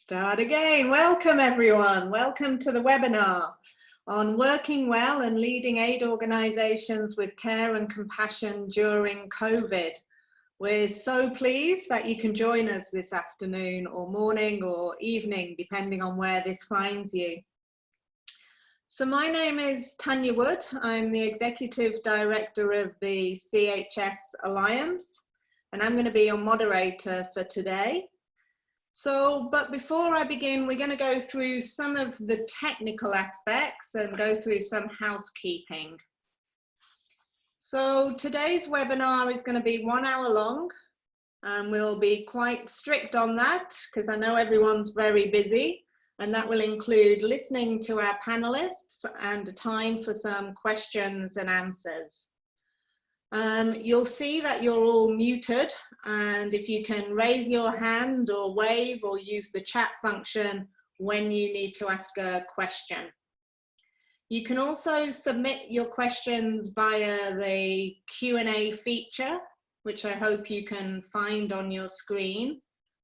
Start again. Welcome everyone. Welcome to the webinar on working well and leading aid organisations with care and compassion during COVID. We're so pleased that you can join us this afternoon or morning or evening, depending on where this finds you. So my name is Tanya Wood. I'm the Executive Director of the CHS Alliance, and I'm going to be your moderator for today. But before I begin, we're going to go through some of the technical aspects and go through some housekeeping. So today's webinar is going to be 1 hour long, and we'll be quite strict on that because I know everyone's very busy, and that will include listening to our panelists and time for some questions and answers. You'll see that you're all muted, and if you can raise your hand or wave or use the chat function when you need to ask a question. You can also submit your questions via the Q&A feature, which I hope you can find on your screen.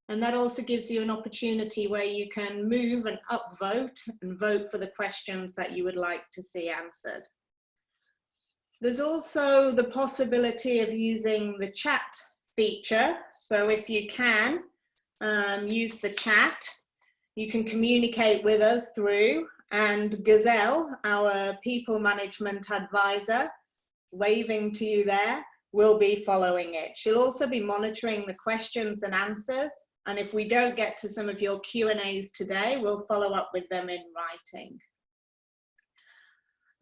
And that also gives you an opportunity where you can move and upvote and vote for the questions that you would like to see answered. There's also the possibility of using the chat feature. So if you can use the chat, you can communicate with us through, and Gazelle, our people management advisor, waving to you there, will be following it. She'll also be monitoring the questions and answers. And if we don't get to some of your Q&As today, we'll follow up with them in writing.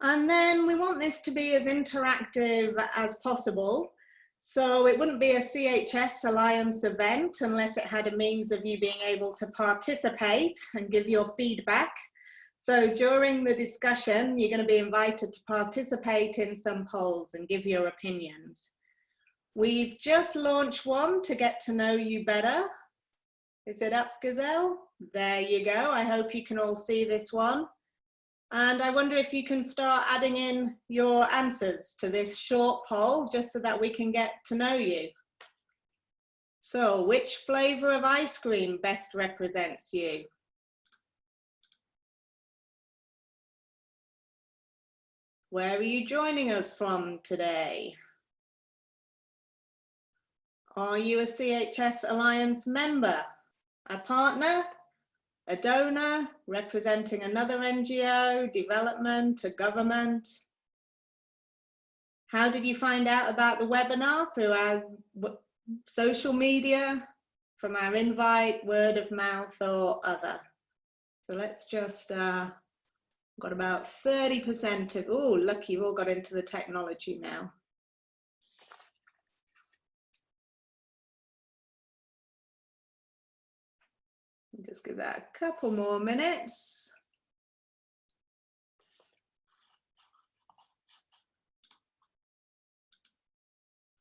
And then we want this to be as interactive as possible. So it wouldn't be a CHS Alliance event unless it had a means of you being able to participate and give your feedback. So during the discussion, you're going to be invited to participate in some polls and give your opinions. We've just launched one to get to know you better. Is it up, Gazelle? There you go. I hope you can all see this one. And I wonder if you can start adding in your answers to this short poll, just so that we can get to know you. So, which flavour of ice cream best represents you? Where are you joining us from today? Are you a CHS Alliance member? A partner? A donor representing another NGO, development, a government? How did you find out about the webinar? Through our social media, from our invite, word of mouth, or other? So let's just, got about 30% of, oh, look, you've all got into the technology now. Just give that a couple more minutes.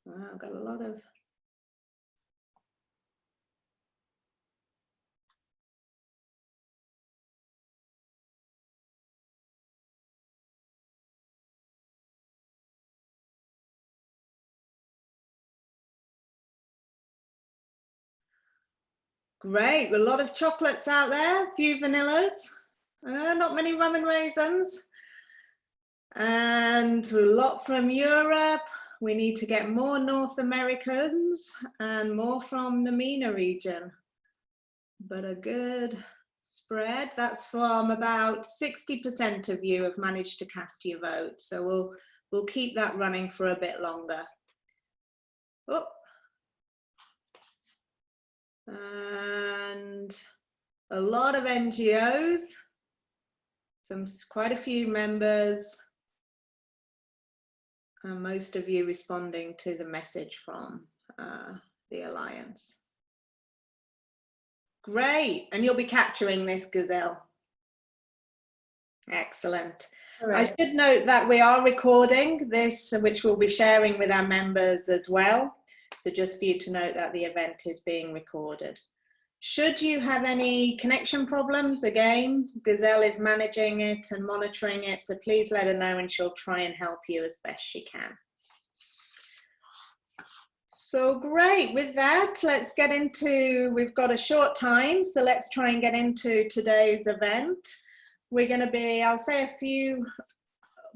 Wow, I've got a lot of. Great, a lot of chocolates out there, a few vanillas, not many rum and raisins, and a lot from Europe. We need to get more North Americans and more from the MENA region, but a good spread. That's from about 60% of you have managed to cast your vote, so we'll keep that running for a bit longer. Oh. And a lot of NGOs, quite a few members, and most of you responding to the message from the Alliance. Great, and you'll be capturing this, Gazelle. Excellent. Right. I should note that we are recording this, which we'll be sharing with our members as well. So just for you to note that the event is being recorded. Should you have any connection problems, again, Gazelle is managing it and monitoring it, so please let her know and she'll try and help you as best she can. So great, with that, let's get into, we've got a short time, so let's try and get into today's event. We're going to be, I'll say a few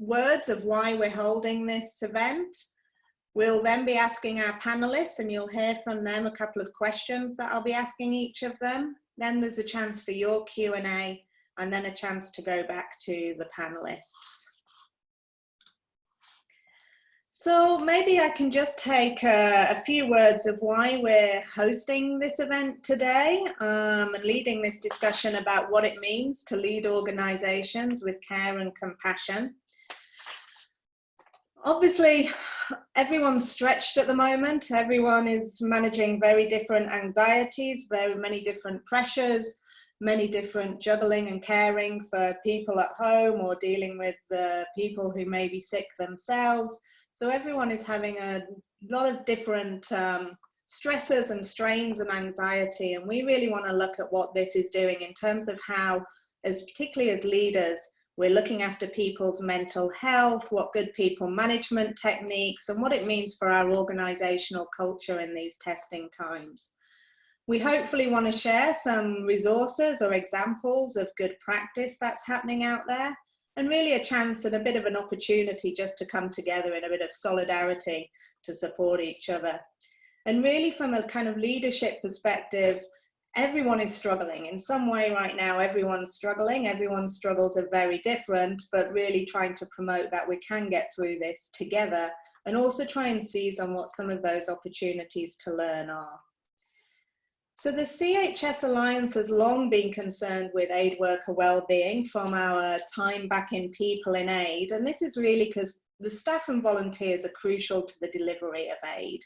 words of why we're holding this event. We'll then be asking our panelists, and you'll hear from them a couple of questions that I'll be asking each of them. Then there's a chance for your Q&A, and then a chance to go back to the panelists. So maybe I can just take a few words of why we're hosting this event today, and leading this discussion about what it means to lead organizations with care and compassion. Obviously, everyone's stretched at the moment. Everyone is managing very different anxieties, very many different pressures, many different juggling and caring for people at home or dealing with the people who may be sick themselves. So everyone is having a lot of different stresses and strains and anxiety, and we really want to look at what this is doing in terms of how, particularly as leaders, we're looking after people's mental health, what good people management techniques, and what it means for our organizational culture in these testing times. We hopefully want to share some resources or examples of good practice that's happening out there, and really a chance and a bit of an opportunity just to come together in a bit of solidarity to support each other. And really from a kind of leadership perspective, everyone is struggling in some way right now. Everyone's struggling, everyone's struggles are very different, but really trying to promote that we can get through this together, and also try and seize on what some of those opportunities to learn are. So the CHS Alliance has long been concerned with aid worker well-being from our time back in People in Aid, and this is really because the staff and volunteers are crucial to the delivery of aid.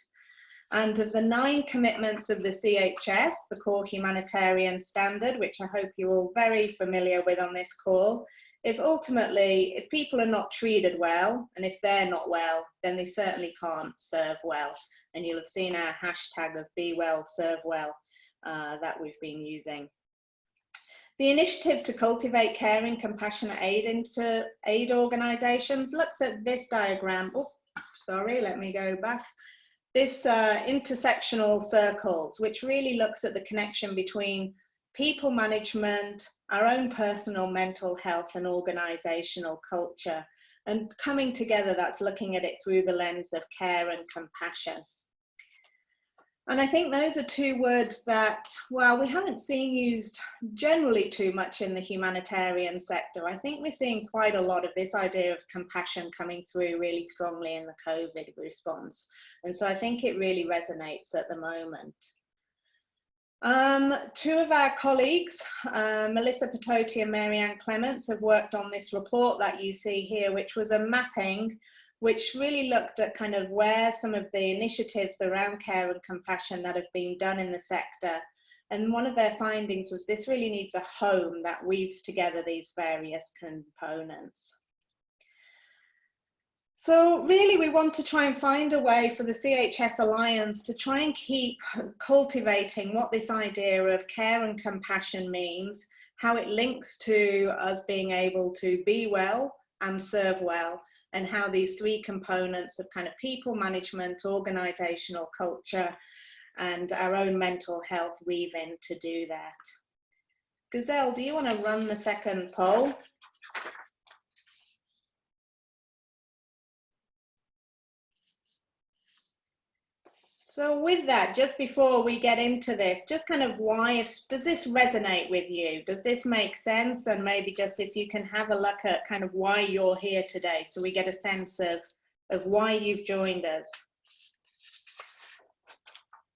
And of the 9 commitments of the CHS, the core humanitarian standard, which I hope you're all very familiar with on this call, if people are not treated well, and if they're not well, then they certainly can't serve well. And you'll have seen our hashtag of Be Well, Serve Well that we've been using. The initiative to cultivate caring, compassionate aid into aid organisations looks at this diagram. Oh, sorry, let me go back. This intersectional circles, which really looks at the connection between people management, our own personal mental health and organisational culture. And coming together, that's looking at it through the lens of care and compassion. And I think those are 2 words that, well, we haven't seen used generally too much in the humanitarian sector. I think we're seeing quite a lot of this idea of compassion coming through really strongly in the COVID response. And so I think it really resonates at the moment. 2 of our colleagues, Melissa Patotti and Marianne Clements, have worked on this report that you see here, which was a mapping which really looked at kind of where some of the initiatives around care and compassion that have been done in the sector. And one of their findings was this really needs a home that weaves together these various components. So really we want to try and find a way for the CHS Alliance to try and keep cultivating what this idea of care and compassion means, how it links to us being able to be well and serve well, and how these 3 components of kind of people management, organizational culture, and our own mental health weave in to do that. Gazelle, do you want to run the second poll? So with that, just before we get into this, just kind of does this resonate with you? Does this make sense? And maybe just if you can have a look at kind of why you're here today, so we get a sense of why you've joined us.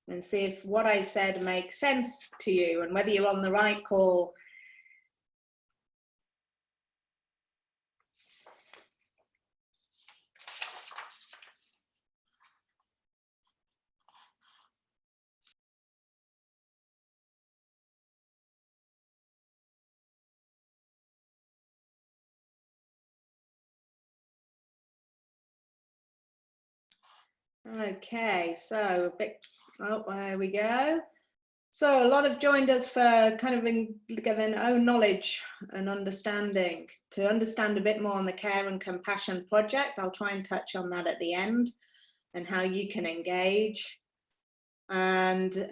And see if what I said makes sense to you and whether you're on the right call. Okay, so there we go. So a lot have joined us for kind of their own knowledge and understanding, to understand a bit more on the Care and Compassion project. I'll try and touch on that at the end and how you can engage. and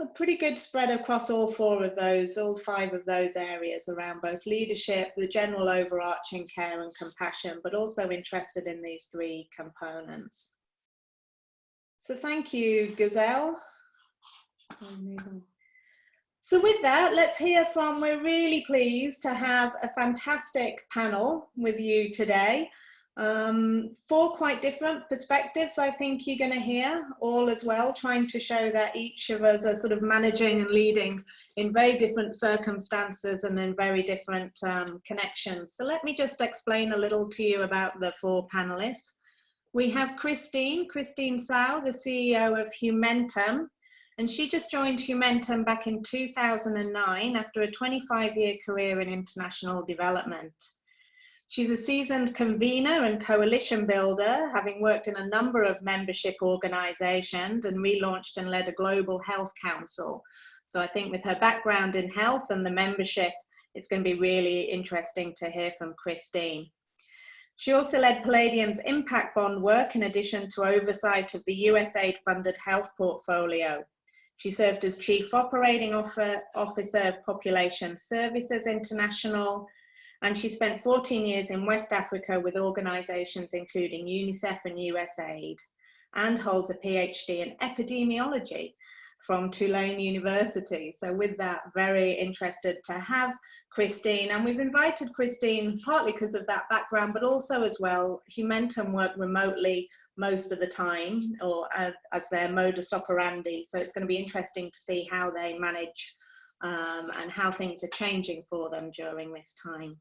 a pretty good spread across all five of those areas around both leadership, the general overarching care and compassion, but also interested in these three components. So thank you, Gazelle. So with that, let's hear from, we're really pleased to have a fantastic panel with you today. Four quite different perspectives I think you're going to hear, all as well, trying to show that each of us are sort of managing and leading in very different circumstances and in very different connections. So let me just explain a little to you about the four panelists. We have Christine Tsao, the CEO of Hue Mentum, and she just joined Hue Mentum back in 2009 after a 25-year career in international development. She's a seasoned convener and coalition builder, having worked in a number of membership organizations and relaunched and led a global health council. So I think with her background in health and the membership, it's going to be really interesting to hear from Christine. She also led Palladium's impact bond work in addition to oversight of the USAID-funded health portfolio. She served as Chief Operating Officer of Population Services International, and she spent 14 years in West Africa with organizations including UNICEF and USAID, and holds a PhD in epidemiology from Tulane University. So with that, very interested to have Christine. And we've invited Christine partly because of that background, but also as well, Hue Mentum work remotely most of the time, or as their modus operandi. So it's going to be interesting to see how they manage and how things are changing for them during this time.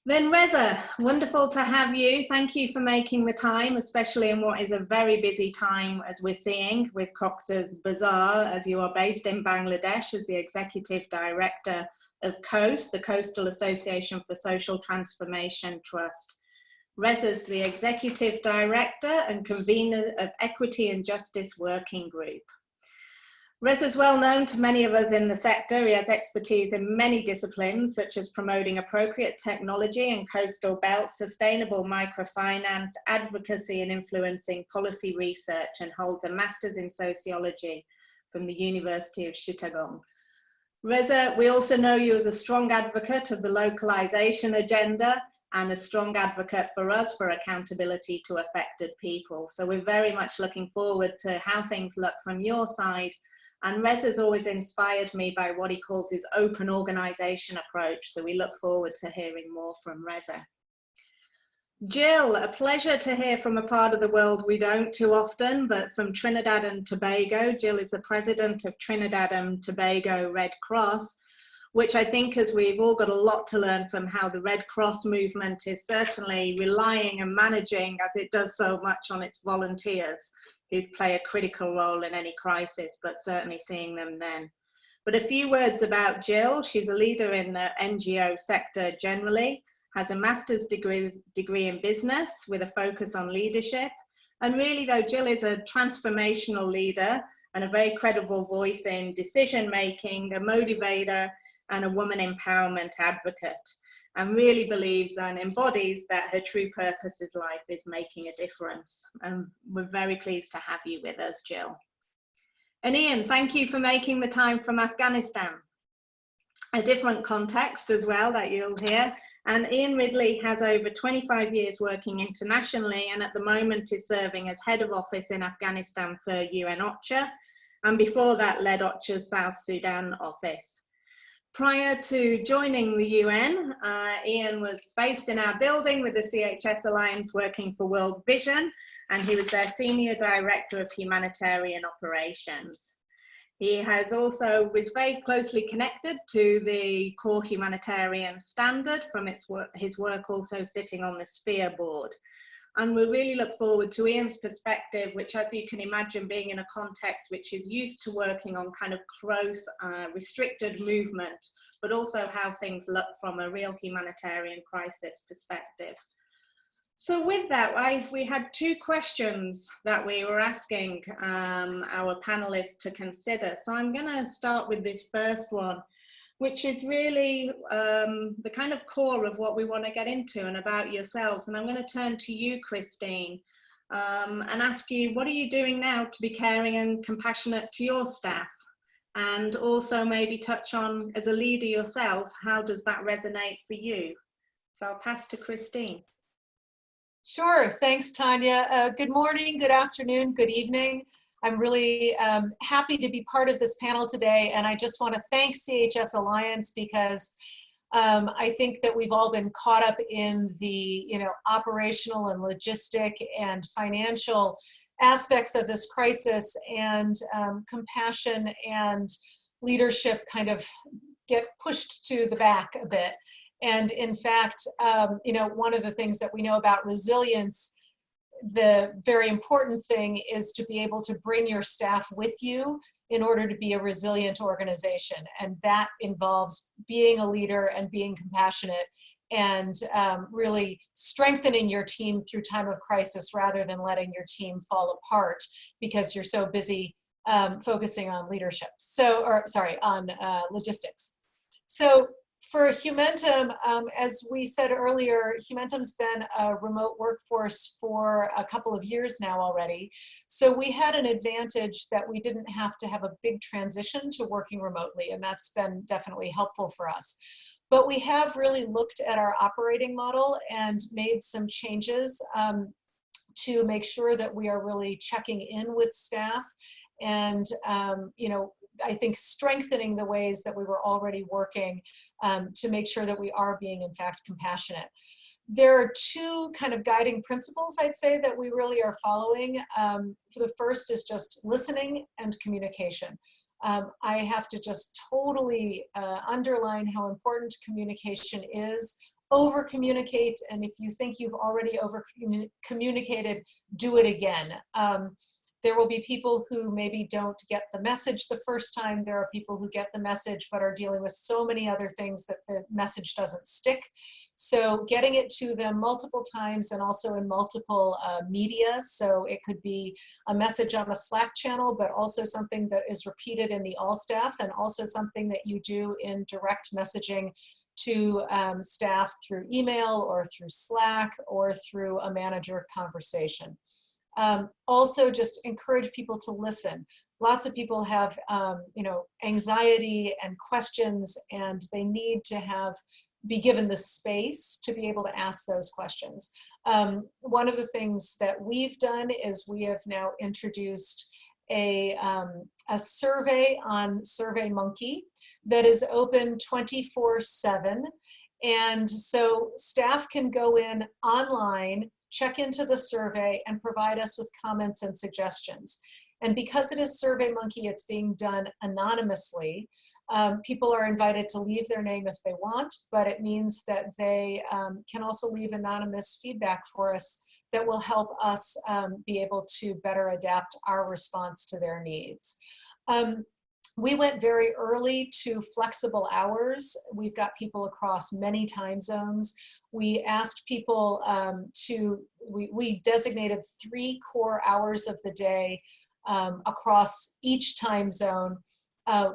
Then Reza, wonderful to have you. Thank you for making the time, especially in what is a very busy time as we're seeing with Cox's Bazar, as you are based in Bangladesh as the Executive Director of COAST, the Coastal Association for Social Transformation Trust. Reza's the Executive Director and Convener of Equity and Justice Working Group. Reza's well known to many of us in the sector. He has expertise in many disciplines, such as promoting appropriate technology and coastal belts, sustainable microfinance, advocacy and influencing policy research, and holds a master's in sociology from the University of Chittagong. Reza, we also know you as a strong advocate of the localization agenda and a strong advocate for us for accountability to affected people. So we're very much looking forward to how things look from your side. And Reza's always inspired me by what he calls his open organization approach. So we look forward to hearing more from Reza. Jill, a pleasure to hear from a part of the world we don't too often, but from Trinidad and Tobago. Jill is the president of Trinidad and Tobago Red Cross, which I think as we've all got a lot to learn from how the Red Cross movement is certainly relying and managing, as it does so much, on its volunteers, who play a critical role in any crisis, but certainly seeing them then. But a few words about Jill. She's a leader in the NGO sector generally, has a master's degree in business with a focus on leadership. And really though, Jill is a transformational leader and a very credible voice in decision-making, a motivator, and a woman empowerment advocate, and really believes and embodies that her true purpose is life is making a difference. And we're very pleased to have you with us, Jill. And Ian, thank you for making the time from Afghanistan. A different context as well that you'll hear. And Ian Ridley has over 25 years working internationally, and at the moment is serving as head of office in Afghanistan for UN OCHA, and before that led OCHA's South Sudan office. Prior to joining the UN, Ian was based in our building with the CHS Alliance working for World Vision, and he was their Senior Director of Humanitarian Operations. He has also was very closely connected to the core humanitarian standard from his work also sitting on the Sphere board. And we really look forward to Ian's perspective, which, as you can imagine, being in a context which is used to working on kind of close, restricted movement, but also how things look from a real humanitarian crisis perspective. So with that, we had two questions that we were asking our panelists to consider. So I'm going to start with this first one, which is really the kind of core of what we want to get into and about yourselves. And I'm going to turn to you, Christine. and ask you, what are you doing now to be caring and compassionate to your staff? And also maybe touch on, as a leader yourself, how does that resonate for you? So I'll pass to Christine. Sure, thanks, Tanya. Good morning, good afternoon, good evening. I'm really happy to be part of this panel today, and I just want to thank CHS Alliance because I think that we've all been caught up in the operational and logistic and financial aspects of this crisis, and compassion and leadership kind of get pushed to the back a bit. And in fact, one of the things that we know about resilience, the very important thing is to be able to bring your staff with you in order to be a resilient organization. And that involves being a leader and being compassionate and really strengthening your team through time of crisis rather than letting your team fall apart because you're so busy focusing on leadership. On logistics. So for Hue Mentum, as we said earlier, Hue Mentum's been a remote workforce for a couple of years now already. So we had an advantage that we didn't have to have a big transition to working remotely, and that's been definitely helpful for us. But we have really looked at our operating model and made some changes to make sure that we are really checking in with staff and, I think strengthening the ways that we were already working to make sure that we are being, in fact, compassionate. There are two kind of guiding principles, I'd say, that we really are following. The first is just listening and communication. I have to just totally underline how important communication is. Over-communicate, and if you think you've already over-communicated, do it again. There will be people who maybe don't get the message the first time. There are people who get the message but are dealing with so many other things that the message doesn't stick. So getting it to them multiple times and also in multiple media. So it could be a message on a Slack channel, but also something that is repeated in the all staff, and also something that you do in direct messaging to staff through email or through Slack or through a manager conversation. Also just encourage people to listen. Lots of people have, anxiety and questions, and they need to be given the space to be able to ask those questions. One of the things that we've done is we have now introduced a survey on SurveyMonkey that is open 24/7. And so staff can go in online, check into the survey, and provide us with comments and suggestions. And because it is SurveyMonkey, it's being done anonymously. People are invited to leave their name if they want, but it means that they can also leave anonymous feedback for us that will help us be able to better adapt our response to their needs. We went very early to flexible hours. We've got people across many time zones. We asked people we designated 3 core hours of the day across each time zone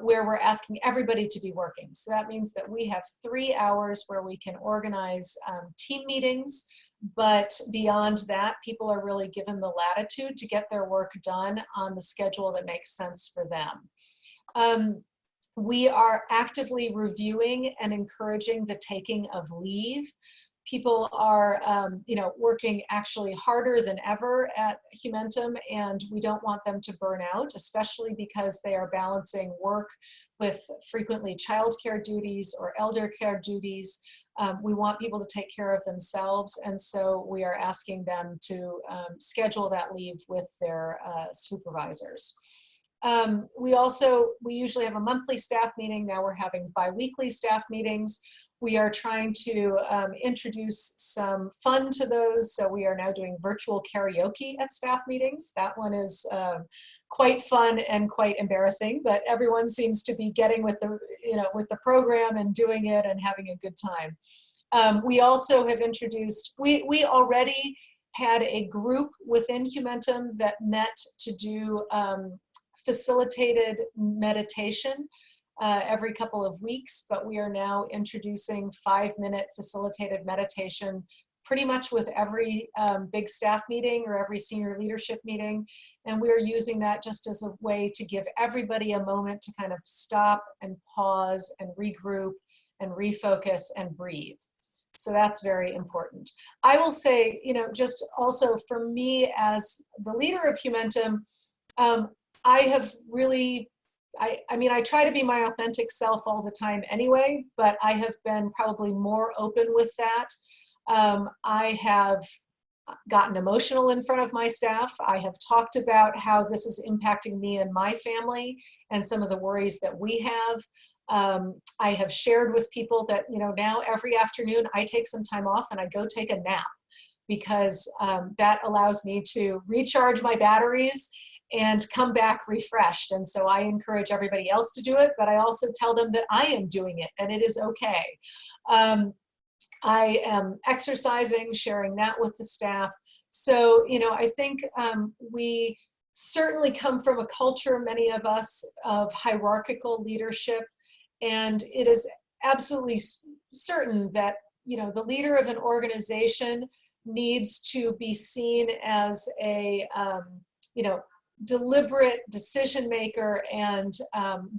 where we're asking everybody to be working. So that means that we have 3 hours where we can organize team meetings, but beyond that, people are really given the latitude to get their work done on the schedule that makes sense for them. We are actively reviewing and encouraging the taking of leave. People are, working actually harder than ever at Hue Mentum, and we don't want them to burn out, especially because they are balancing work with frequently childcare duties or elder care duties. We want people to take care of themselves, and so we are asking them to schedule that leave with their supervisors. We usually have a monthly staff meeting. Now we're having bi-weekly staff meetings. We are trying to introduce some fun to those. So we are now doing virtual karaoke at staff meetings. That one is quite fun and quite embarrassing, but everyone seems to be getting with the program and doing it and having a good time. We also have introduced, we already had a group within Hue Mentum that met to do facilitated meditation every couple of weeks, but we are now introducing 5-minute facilitated meditation pretty much with every big staff meeting or every senior leadership meeting. And we're using that just as a way to give everybody a moment to kind of stop and pause and regroup and refocus and breathe. So that's very important. I will say, you know, just also for me as the leader of Hue Mentum, I have really, I mean, I try to be my authentic self all the time anyway, but I have been probably more open with that. I have gotten emotional in front of my staff. I have talked about how this is impacting me and my family and some of the worries that we have. I have shared with people that, you know, now every afternoon I take some time off and I go take a nap because that allows me to recharge my batteries and come back refreshed. And so I encourage everybody else to do it, but I also tell them that I am doing it and it is okay. I am exercising, sharing that with the staff. So, you know, I think we certainly come from a culture, many of us, of hierarchical leadership. And it is absolutely certain that, you know, the leader of an organization needs to be seen as a, you know, deliberate decision maker and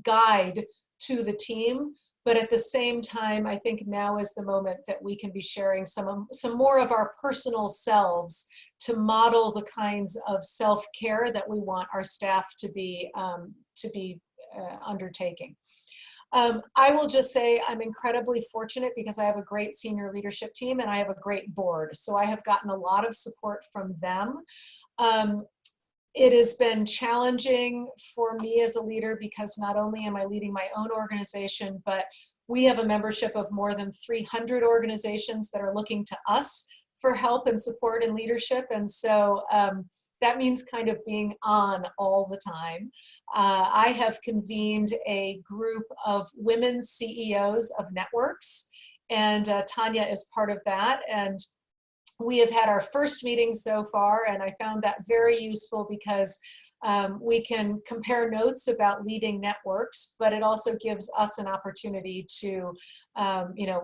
guide to the team. But at the same time, I think now is the moment that we can be sharing some more of our personal selves to model the kinds of self-care that we want our staff to be undertaking. I will just say I'm incredibly fortunate because I have a great senior leadership team and I have a great board. So I have gotten a lot of support from them. It has been challenging for me as a leader because not only am I leading my own organization, but we have a membership of more than 300 organizations that are looking to us for help and support and leadership. And so that means kind of being on all the time. I have convened a group of women CEOs of networks, and Tanya is part of that. And we have had our first meeting so far, and I found that very useful because we can compare notes about leading networks, but it also gives us an opportunity to, you know,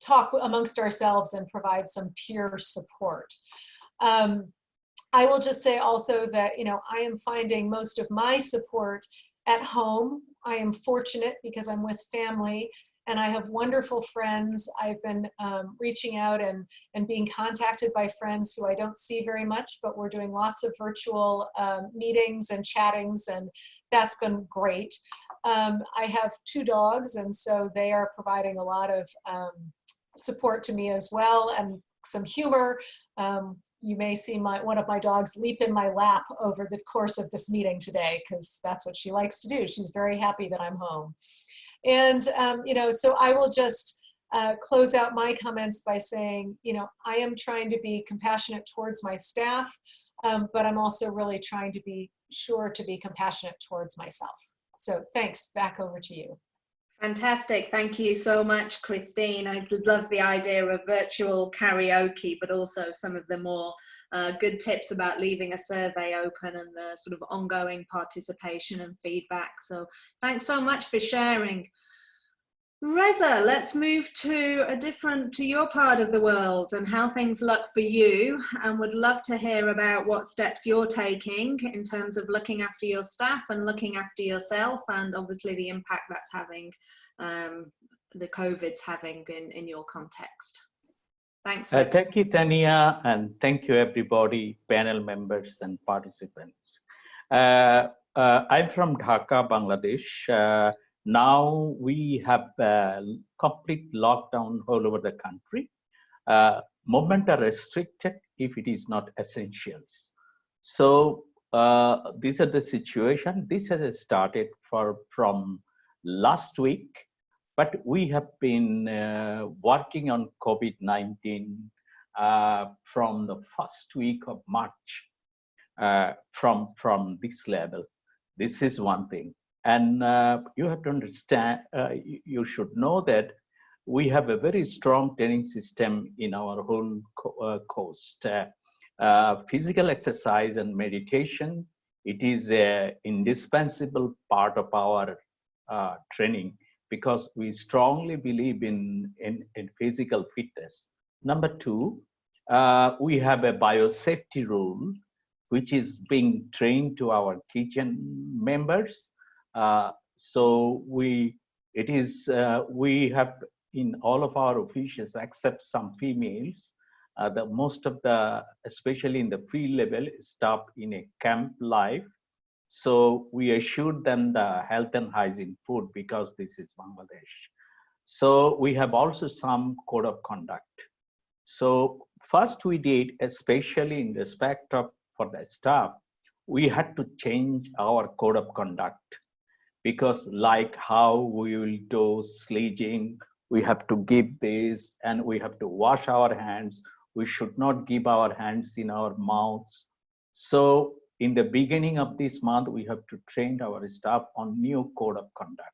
talk amongst ourselves and provide some peer support. I will just say also that, you know, I am finding most of my support at home. I am fortunate because I'm with family and I have wonderful friends. I've been reaching out and being contacted by friends who I don't see very much, but we're doing lots of virtual meetings and chattings, and that's been great. I have 2 dogs, and so they are providing a lot of support to me as well, and some humor. You may see one of my dogs leap in my lap over the course of this meeting today, because that's what she likes to do. She's very happy that I'm home. And, you know, so I will just close out my comments by saying, you know, I am trying to be compassionate towards my staff, but I'm also really trying to be sure to be compassionate towards myself. So thanks, back over to you. Fantastic. Thank you so much, Christine. I love the idea of virtual karaoke, but also some of the more good tips about leaving a survey open and the sort of ongoing participation and feedback. So thanks so much for sharing. Reza, let's move to your part of the world and how things look for you, and would love to hear about what steps you're taking in terms of looking after your staff and looking after yourself, and obviously the impact that's having, the COVID's having in your context. Thanks. Thank you, Tanya, and thank you everybody, panel members and participants. I'm from Dhaka, Bangladesh. Now we have complete lockdown all over the country. Movement are restricted if it is not essentials. So these are the situation. This has started from last week, but we have been working on COVID-19 from the first week of March from this level. This is one thing. And you have to understand, you should know that we have a very strong training system in our whole coast. Physical exercise and meditation, it is an indispensable part of our training because we strongly believe in physical fitness. Number 2, we have a biosafety rule, which is being trained to our kitchen members. So we have in all of our officials, except some females, the most of the, especially in the pre-level, stop in a camp life. So we assured them the health and hygiene food because this is Bangladesh. So we have also some code of conduct. So first we did, especially in respect of for the staff, we had to change our code of conduct, because like how we will do sledging, we have to give this and we have to wash our hands. We should not give our hands in our mouths. So in the beginning of this month, we have to train our staff on new code of conduct.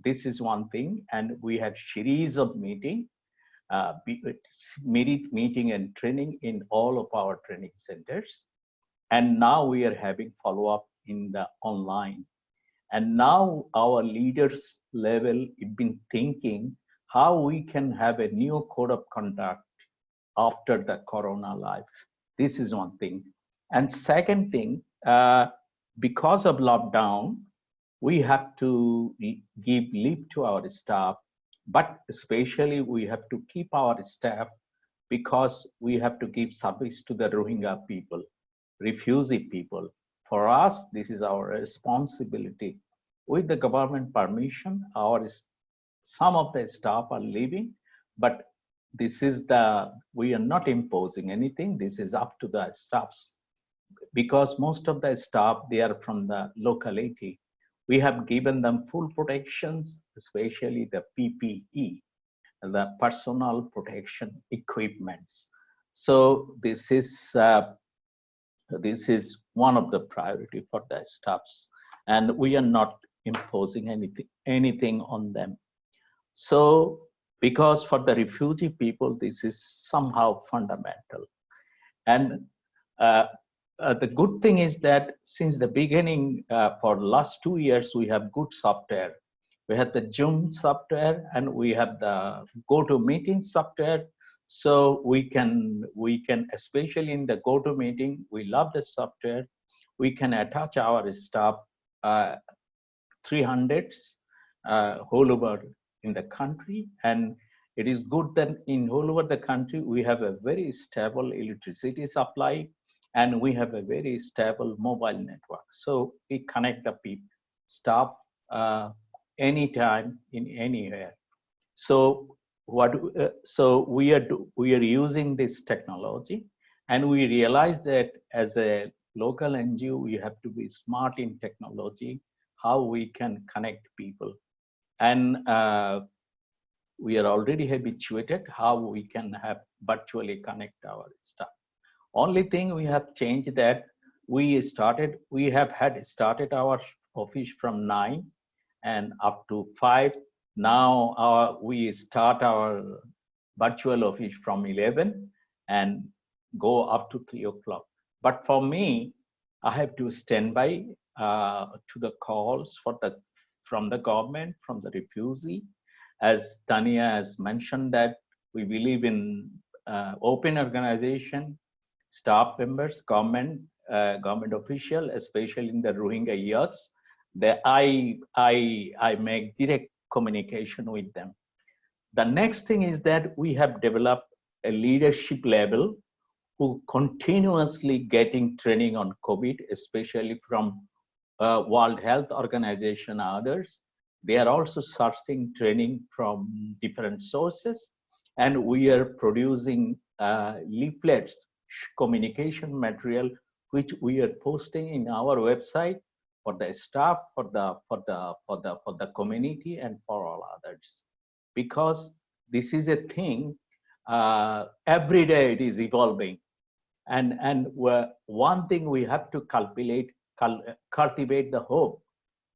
This is one thing. And we had series of meeting and training in all of our training centers. And now we are having follow-up in the online. And now our leaders level have been thinking how we can have a new code of conduct after the corona life. This is one thing. And second thing, because of lockdown, we have to give leave to our staff, but especially we have to keep our staff because we have to give service to the Rohingya people, refugee people. For us, this is our responsibility. With the government permission, some of the staff are leaving, but this is we are not imposing anything. This is up to the staffs, because most of the staff, they are from the locality. We have given them full protections, especially the PPE, the personal protection equipments. So this is one of the priority for the staffs, and we are not imposing anything on them. So because for the refugee people, this is somehow fundamental. And the good thing is that since the beginning, for the last 2 years, we have good software. We have the Zoom software and we have the GoToMeeting software. So we can, especially in the GoToMeeting, we love the software. We can attach our staff 300s all over in the country. And it is good that in all over the country, we have a very stable electricity supply and we have a very stable mobile network. So we connect the staff anytime in anywhere. So we are using this technology, and we realize that as a local NGO, we have to be smart in technology, how we can connect people. And we are already habituated how we can have virtually connect our staff. Only thing we have changed that we have had started our office from 9 and up to 5. Now we start our virtual office from 11 and go up to 3 o'clock. But for me, I have to stand by to the calls from the government, from the refugee. As Tanya has mentioned, that we believe in open organization, staff members, government official, especially in the Rohingya youths, that I make direct communication with them. The next thing is that we have developed a leadership level who continuously getting training on COVID, especially from World Health Organization and others. They are also sourcing training from different sources, and we are producing leaflets, communication material, which we are posting in our website for the staff, for the community, and for all others. Because this is a thing, every day it is evolving. And one thing we have to cultivate the hope.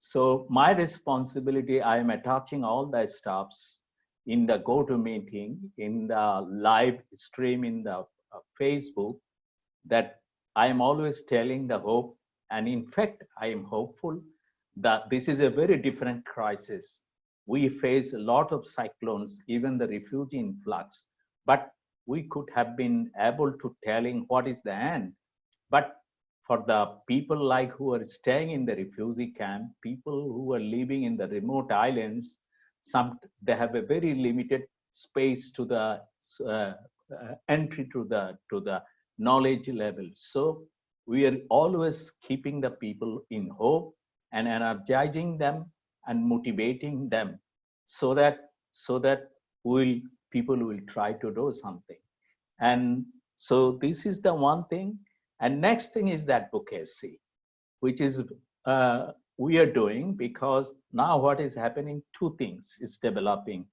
So my responsibility, I am attaching all the staffs in the GoToMeeting, in the live stream, in the Facebook, that I am always telling the hope. And in fact, I am hopeful that this is a very different crisis. We face a lot of cyclones, even the refugee influx. But we could have been able to telling what is the end. But for the people like who are staying in the refugee camp, people who are living in the remote islands, they have a very limited space to the entry to the knowledge level. So we are always keeping the people in hope and energizing them and motivating them, so that people will try to do something. And so this is the one thing. And next thing is the advocacy, which is we are doing, because now what is happening, two things is developing.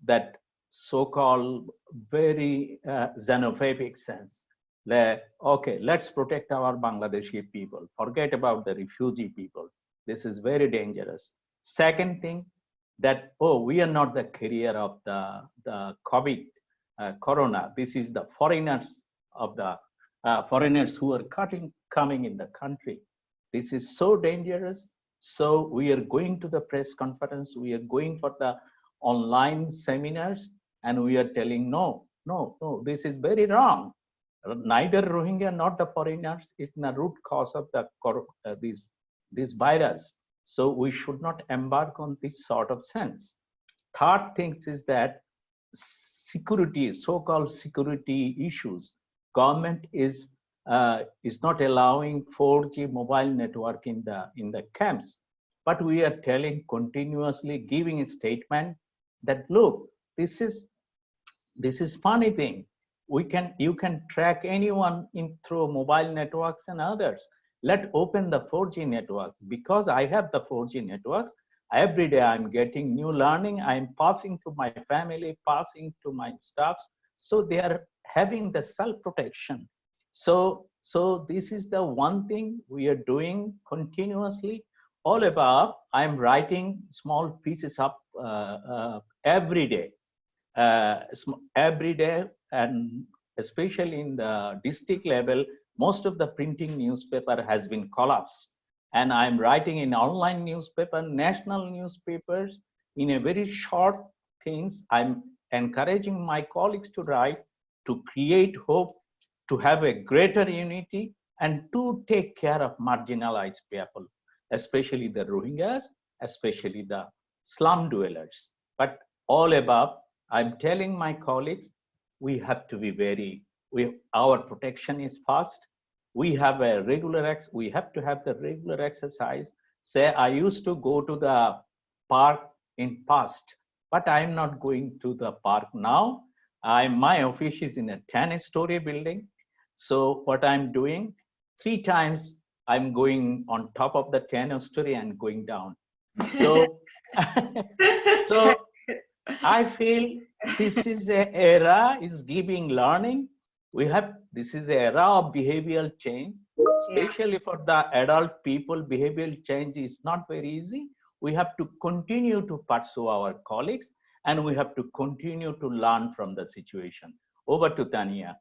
That so-called very xenophobic sense. Okay, let's protect our Bangladeshi people. Forget about the refugee people. This is very dangerous. Second thing, that, oh, we are not the carrier of the COVID, corona. This is the foreigners of the foreigners who are coming in the country. This is so dangerous. So we are going to the press conference. We are going for the online seminars, and we are telling, no, this is very wrong. Neither Rohingya nor the foreigners is the root cause of the this virus. So we should not embark on this sort of sense. Third thing is that security, so-called security issues. Government is not allowing 4G mobile network in the camps, but we are telling continuously, giving a statement that, look, this is funny thing. You can track anyone through mobile networks and others. Let open the 4G networks, because I have the 4G networks. Every day I'm getting new learning. I'm passing to my family, passing to my staffs. So they are having the self-protection. So this is the one thing we are doing continuously. All above, I'm writing small pieces up every day, and especially in the district level, most of the printing newspaper has been collapsed. And I'm writing in online newspaper, national newspapers, in a very short things. I'm encouraging my colleagues to write, to create hope, to have a greater unity, and to take care of marginalized people, especially the Rohingyas, especially the slum dwellers. But all above, I'm telling my colleagues, we have to be our protection is first. We have we have to have the regular exercise. Say, I used to go to the park in past, but I'm not going to the park now. My office is in a 10-story building. So what I'm doing, 3 times I'm going on top of the 10-story and going down. So, so I feel this is an era is giving learning. This is an era of behavioral change, especially for the adult people. Behavioral change is not very easy. We have to continue to pursue our colleagues, and we have to continue to learn from the situation. Over to Tanya.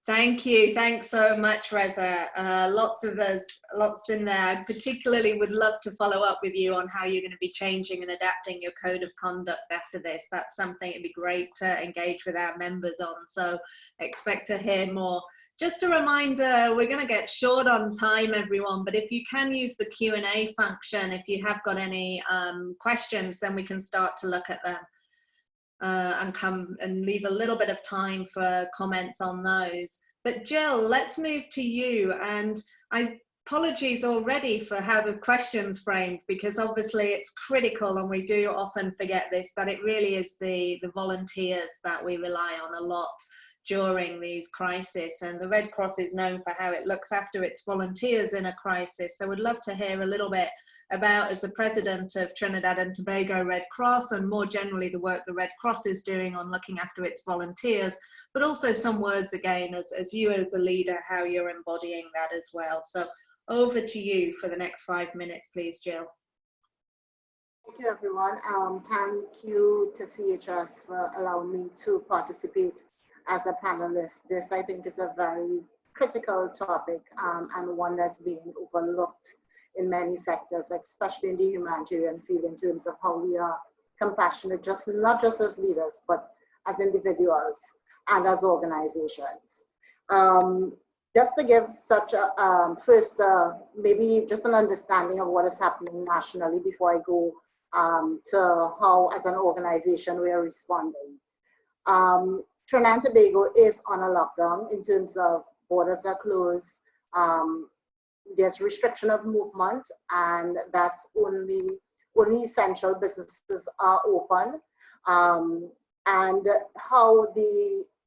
Thank you. Thanks so much, Reza. Lots in there. I particularly would love to follow up with you on how you're going to be changing and adapting your code of conduct after this. That's something it'd be great to engage with our members on. So expect to hear more. Just a reminder, we're going to get short on time, everyone, but if you can use the Q&A function, if you have got any questions, then we can start to look at them. And come and leave a little bit of time for comments on those. But Jill, let's move to you. And apologies already for how the question's framed, because obviously it's critical, and we do often forget this, that it really is the volunteers that we rely on a lot during these crises. And the Red Cross is known for how it looks after its volunteers in a crisis. So we'd love to hear a little bit about, as the president of Trinidad and Tobago Red Cross, and more generally the work the Red Cross is doing on looking after its volunteers, but also some words again as you as a leader, how you're embodying that as well. So over to you for the next 5 minutes, please, Jill. Thank you, everyone. Thank you to CHS for allowing me to participate as a panelist. This, I think, is a very critical topic and one that's being overlooked in many sectors, especially in the humanitarian field, in terms of how we are compassionate, not just as leaders, but as individuals. and as organizations. Just to give such a first, maybe just an understanding of what is happening nationally before I go to how, as an organization, we are responding. Trinidad and Tobago is on a lockdown in terms of borders are closed. There's restriction of movement, and that's only essential businesses are open. And how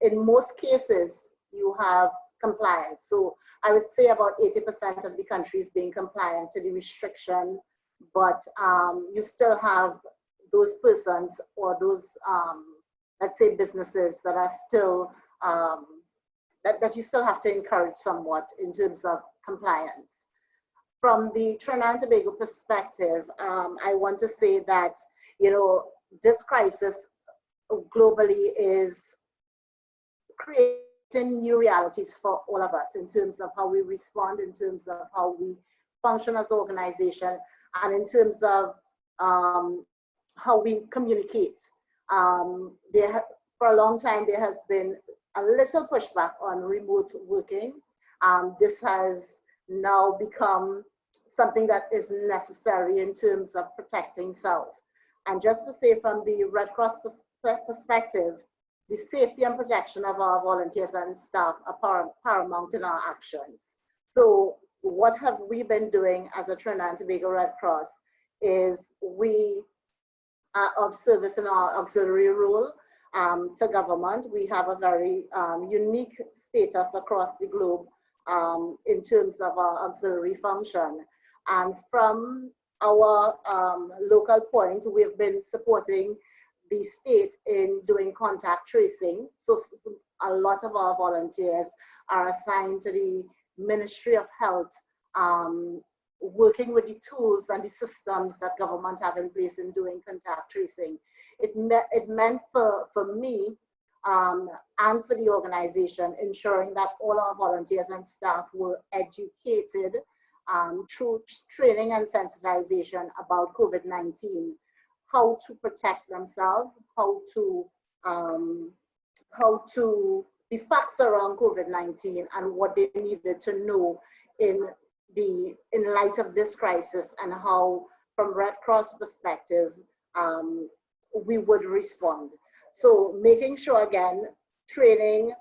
in most cases, you have compliance. So I would say about 80% of the country is being compliant to the restriction, but you still have those persons or those, let's say, businesses that are still, that you still have to encourage somewhat in terms of compliance. From the Trinidad and Tobago perspective, I want to say that, you know, this crisis globally is creating new realities for all of us in terms of how we respond, in terms of how we function as an organization, and in terms of how we communicate. For a long time, there has been a little pushback on remote working. This has now become something that is necessary in terms of protecting self. And just to say, from the Red Cross perspective, the safety and protection of our volunteers and staff are paramount in our actions. So what have we been doing as a Trinidad and Tobago Red Cross is we are of service in our auxiliary role to government. We have a very unique status across the globe in terms of our auxiliary function. And from our local point, we've been supporting the state in doing contact tracing. So a lot of our volunteers are assigned to the Ministry of Health, working with the tools and the systems that government have in place in doing contact tracing. It meant for me and for the organization ensuring that all our volunteers and staff were educated through training and sensitization about COVID-19, how to protect themselves, how to the facts around COVID-19 and what they needed to know in light of this crisis, and how, from Red Cross perspective, we would respond. So making sure, again, training,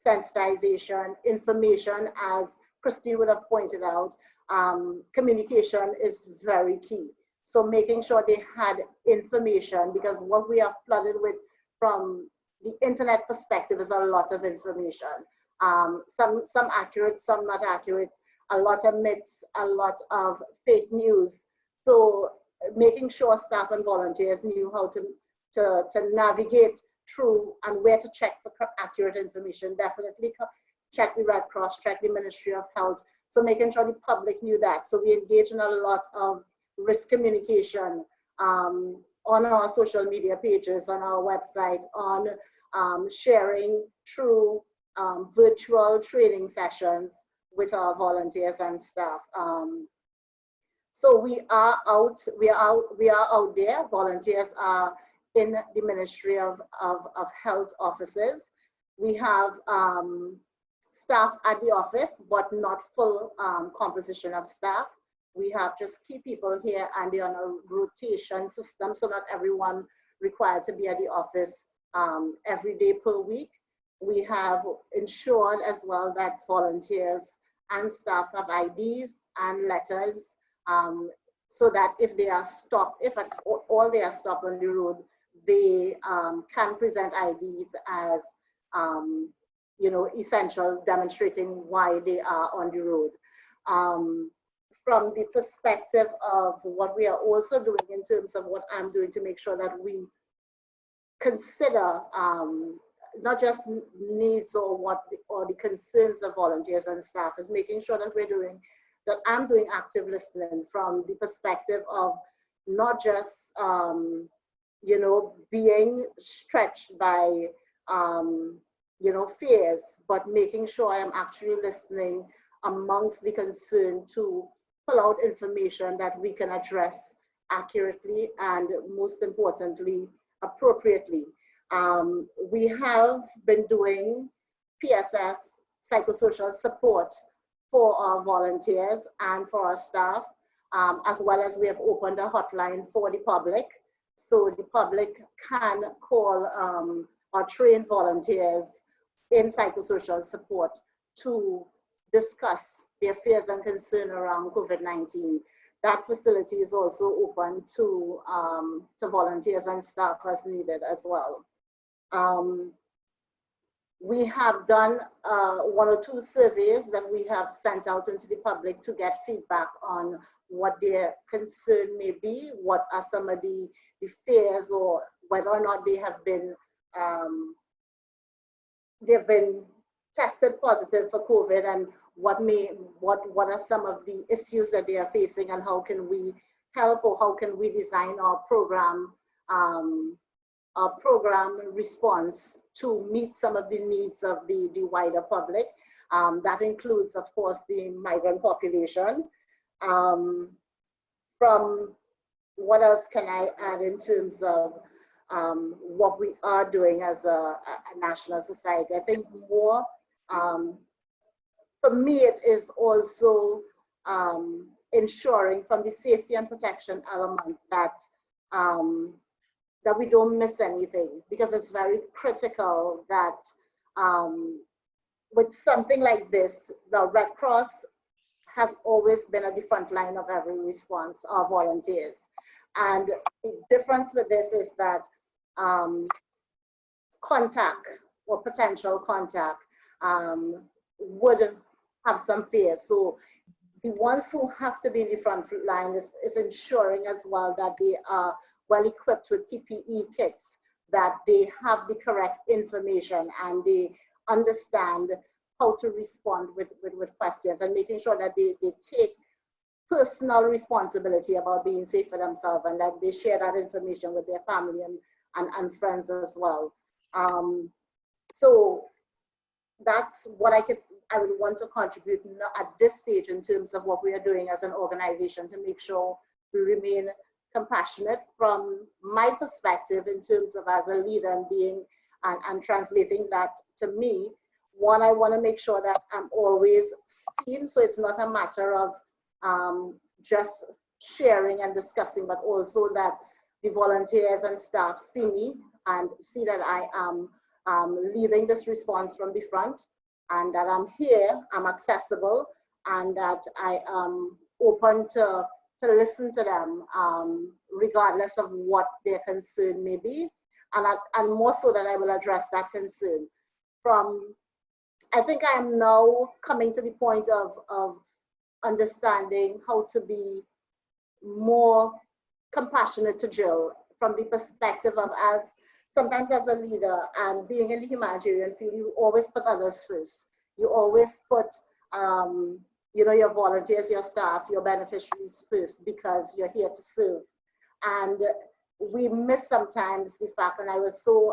sensitization, information, as Christine would have pointed out, communication is very key. So making sure they had information, because what we are flooded with from the internet perspective is a lot of information. Some accurate, some not accurate, a lot of myths, a lot of fake news. So making sure staff and volunteers knew how to navigate through and where to check for accurate information. Definitely check the Red Cross, check the Ministry of Health. So making sure the public knew that. So we engage in a lot of risk communication on our social media pages, on our website, on sharing through virtual training sessions with our volunteers and staff. So we are out there. Volunteers are in the Ministry of Health offices. We have staff at the office, but not full composition of staff. We have just key people here, and they're on a rotation system, so not everyone required to be at the office every day per week. We have ensured as well that volunteers and staff have IDs and letters, so that if they are stopped, if at all they are stopped on the road, they can present IDs as essential, demonstrating why they are on the road. From the perspective of what we are also doing in terms of what I'm doing to make sure that we consider not just needs or the concerns of volunteers and staff, is making sure that I'm doing active listening from the perspective of not just being stretched by fears, but making sure I am actually listening amongst the concern to pull out information that we can address accurately and, most importantly, appropriately. We have been doing PSS, psychosocial support, for our volunteers and for our staff, as well as we have opened a hotline for the public. So the public can call our trained volunteers in psychosocial support to discuss their fears and concern around COVID-19. That facility is also open to volunteers and staff as needed as well. We have done 1 or 2 surveys that we have sent out into the public to get feedback on what their concern may be, what are some of the fears, or whether or not they have been they've been tested positive for COVID, and what are some of the issues that they are facing, and how can we help, or how can we design our program response to meet some of the needs of the wider public. That includes, of course, the migrant population. From what else can I add in terms of what we are doing as a national society? I think more, for me, it is also ensuring from the safety and protection element that that we don't miss anything, because it's very critical that with something like this, the Red Cross has always been at the front line of every response, our volunteers. And the difference with this is that contact or potential contact would have some fear. So the ones who have to be in the front line is ensuring as well that they are well equipped with PPE kits, that they have the correct information and they understand how to respond with questions, and making sure that they take personal responsibility about being safe for themselves, and that they share that information with their family and friends as well. So that's what I would want to contribute at this stage in terms of what we are doing as an organization to make sure we remain compassionate from my perspective in terms of as a leader and being and translating that to me. One, I want to make sure that I'm always seen, so it's not a matter of just sharing and discussing, but also that the volunteers and staff see me and see that I am leading this response from the front, and that I'm here, I'm accessible, and that I am open to listen to them, regardless of what their concern may be, and more so that I will address that concern. I think I am now coming to the point of understanding how to be more compassionate to Jill, from the perspective of, sometimes as a leader and being in the humanitarian field, you always put others first. You always put your volunteers, your staff, your beneficiaries first, because you're here to serve. And we miss sometimes the fact, and I was so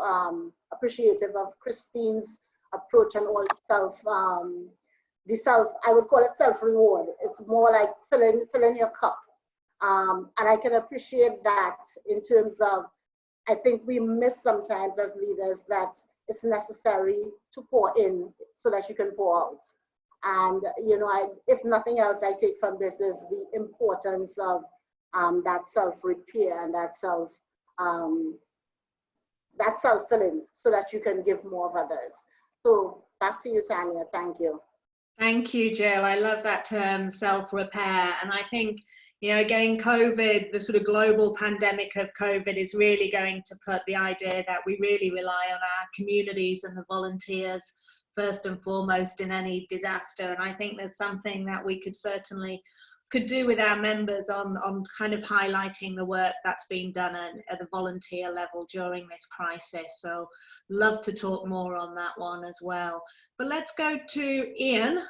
appreciative of Christine's approach and all I would call it self-reward. It's more like filling your cup. And I can appreciate that in terms of, I think we miss sometimes as leaders that it's necessary to pour in so that you can pour out. And, if nothing else I take from this is the importance of that self-repair and that self-filling, so that you can give more of others. So back to you, Tanya. Thank you. Thank you, Jill. I love that term, self-repair. And I think, again, COVID, the sort of global pandemic of COVID is really going to put the idea that we really rely on our communities and the volunteers first and foremost in any disaster. And I think there's something that we could do with our members on kind of highlighting the work that's being done at the volunteer level during this crisis. So love to talk more on that one as well. But let's go to Ian.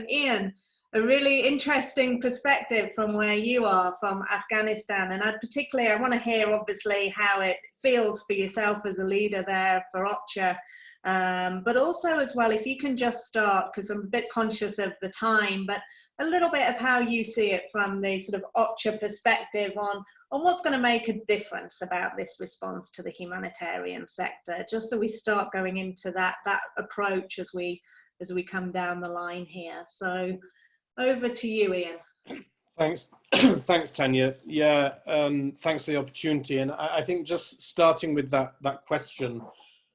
Ian, a really interesting perspective from where you are, from Afghanistan. And I want to hear obviously how it feels for yourself as a leader there for OCHA. But also as well, if you can just start, because I'm a bit conscious of the time, but a little bit of how you see it from the sort of OCHA perspective on what's going to make a difference about this response to the humanitarian sector, just so we start going into that approach as we come down the line here. So over to you, Ian. Thanks. Thanks, Tanya. Yeah, thanks for the opportunity. And I think just starting with that question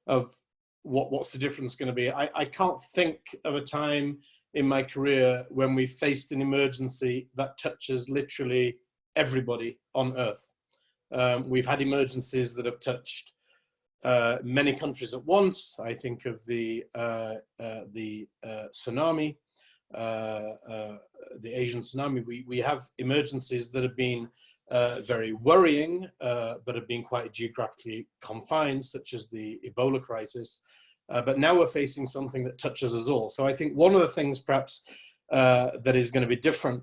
of what's the difference going to be, I can't think of a time in my career when we faced an emergency that touches literally everybody on Earth. We've had emergencies that have touched many countries at once. I think of the tsunami, the Asian tsunami. We have emergencies that have been very worrying, but have been quite geographically confined, such as the Ebola crisis. But now we're facing something that touches us all. So I think one of the things perhaps that is going to be different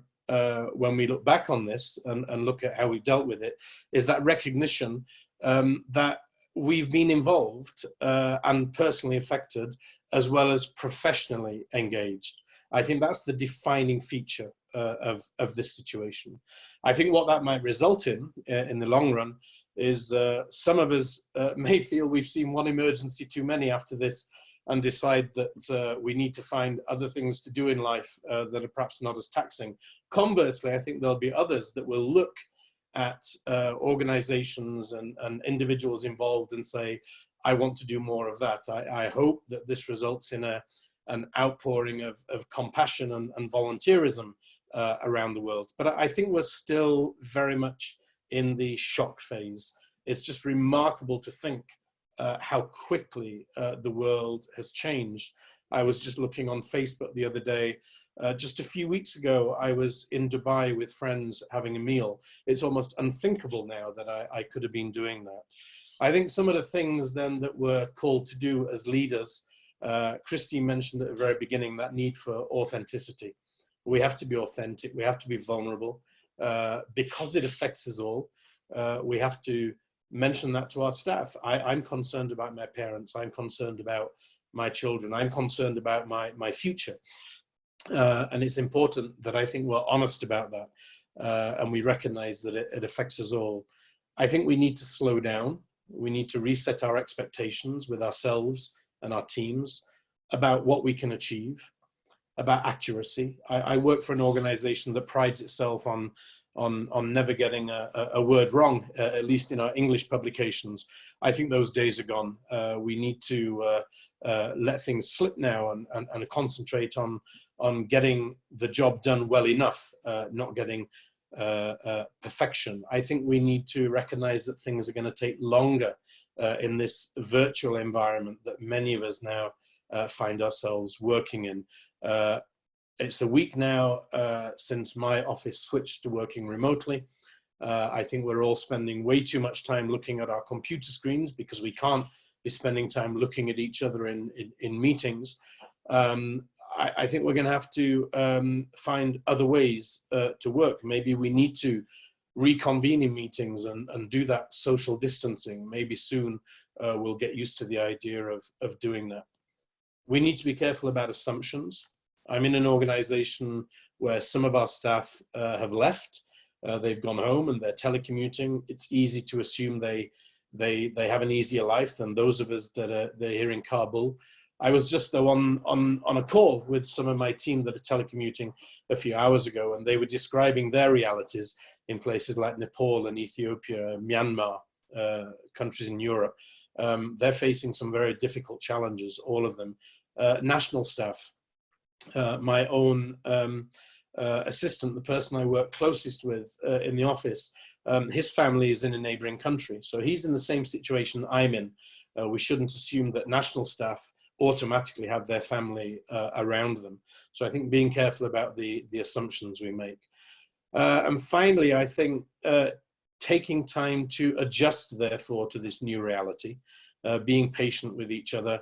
when we look back on this and look at how we've dealt with it is that recognition that we've been involved and personally affected, as well as professionally engaged. I think that's the defining feature of this situation. I think what that might result in the long run is some of us may feel we've seen one emergency too many after this and decide that we need to find other things to do in life that are perhaps not as taxing. Conversely, I think there'll be others that will look at organizations and individuals involved and say, I want to do more of that. I hope that this results in an outpouring of compassion and volunteerism around the world. But I think we're still very much in the shock phase. It's just remarkable to think how quickly the world has changed. I was just looking on Facebook the other day. Just a few weeks ago, I was in Dubai with friends having a meal. It's almost unthinkable now that I could have been doing that. I think some of the things then that we're called to do as leaders, Christine mentioned at the very beginning, that need for authenticity. We have to be authentic, we have to be vulnerable, because it affects us all. We have to mention that to our staff. I'm concerned about my parents, I'm concerned about my children, I'm concerned about my future. And it's important that I think we're honest about that, and we recognize that it affects us all. I think we need to slow down. We need to reset our expectations with ourselves and our teams about what we can achieve, about accuracy. I work for an organization that prides itself on never getting a word wrong, at least in our English publications. I think those days are gone. We need to let things slip now and concentrate on getting the job done well enough, not getting perfection. I think we need to recognize that things are going to take longer in this virtual environment that many of us now find ourselves working in. It's a week now since my office switched to working remotely. I think we're all spending way too much time looking at our computer screens because we can't be spending time looking at each other in meetings. I think we're going to have to find other ways to work. Maybe we need to reconvene in meetings and do that social distancing. Maybe soon we'll get used to the idea of doing that. We need to be careful about assumptions. I'm in an organization where some of our staff have left. They've gone home and they're telecommuting. It's easy to assume they have an easier life than those of us that they're here in Kabul. I was just though on a call with some of my team that are telecommuting a few hours ago, and they were describing their realities in places like Nepal and Ethiopia, Myanmar, countries in Europe. They're facing some very difficult challenges, all of them. National staff, my own assistant, the person I work closest with in the office, his family is in a neighboring country. So he's in the same situation I'm in. We shouldn't assume that national staff automatically have their family around them. So I think being careful about the assumptions we make. And finally, I think taking time to adjust, therefore, to this new reality, being patient with each other.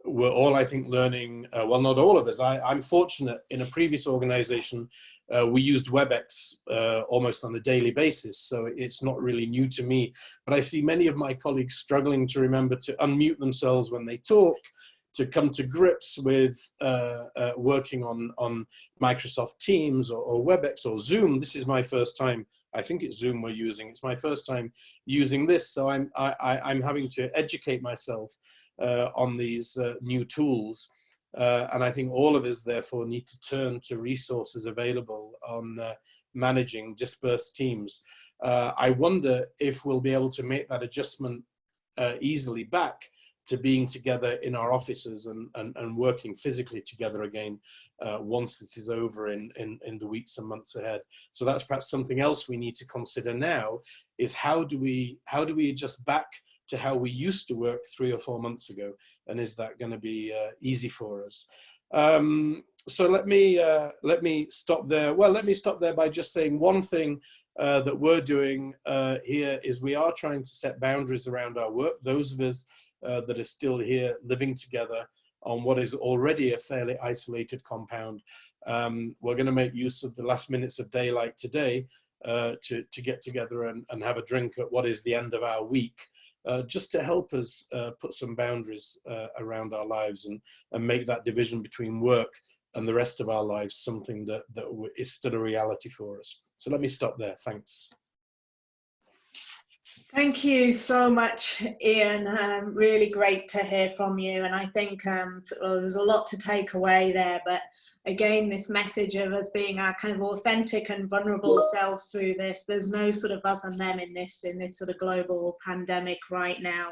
We're all, I think, learning, well, not all of us. I'm fortunate in a previous organization, we used WebEx almost on a daily basis, so it's not really new to me. But I see many of my colleagues struggling to remember to unmute themselves when they talk, to come to grips with working on Microsoft Teams or WebEx or Zoom. This is my first time I think it's Zoom we're using. It's my first time using this, so I'm having to educate myself on these new tools. And I think all of us therefore need to turn to resources available on managing dispersed teams. I wonder if we'll be able to make that adjustment easily back to being together in our offices and working physically together again once it is over in the weeks and months ahead. So that's perhaps something else we need to consider now, is how do we adjust back to how we used to work 3 or 4 months ago, and is that going to be easy for us? So let me stop there. Well, let me stop there by just saying one thing that we're doing here is we are trying to set boundaries around our work. Those of us that are still here living together on what is already a fairly isolated compound, we're going to make use of the last minutes of daylight today to get together and have a drink at what is the end of our week, just to help us put some boundaries around our lives and make that division between work and the rest of our lives something that is still a reality for us. So let me stop there. Thanks. Thank you so much, Ian. Really great to hear from you. And I think there's a lot to take away there. But again, this message of us being our kind of authentic and vulnerable selves through this. There's no sort of us and them in this sort of global pandemic right now.